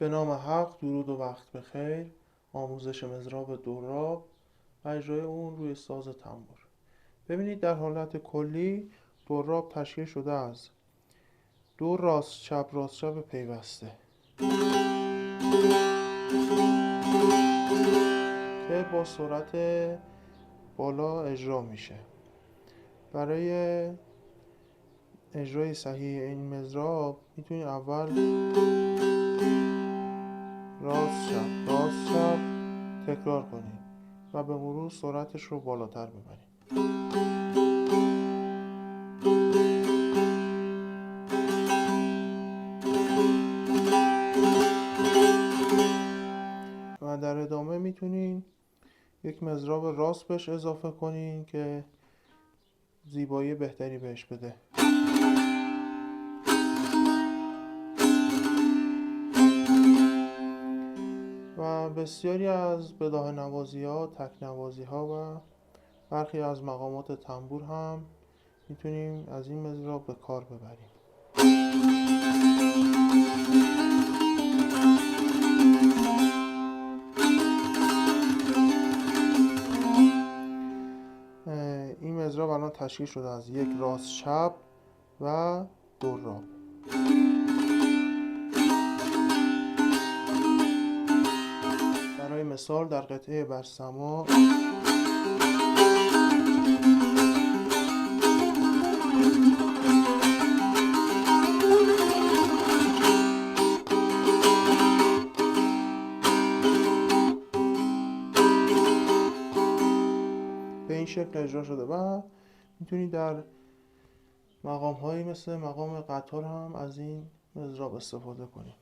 به نام حق، درود و وقت بخیر. آموزش مضراب دوراب و اجرای اون روی ساز تنبور. ببینید در حالت کلی دوراب تشکیل شده از دو راست چپ پیوسته که با سرعت بالا اجرا میشه. برای اجرای صحیح این مضراب میتونید اول راست چپ تکرار کنید و به مرور سرعتش رو بالاتر ببرید. و در ادامه میتونین یک مضراب راست بهش اضافه کنین که زیبایی بهتری بهش بده. و بسیاری از بداهه نوازی ها، تک نوازی ها و برخی از مقامات تنبور هم میتونیم از این مضراب به کار ببریم. این مضراب الان تشکیل شده از یک راست چپ و دوراب. برای مثال در قطعه بر سما به این شکل اجرا شده و میتونید در مقام هایی مثل مقام قطار هم از این مضراب استفاده کنید.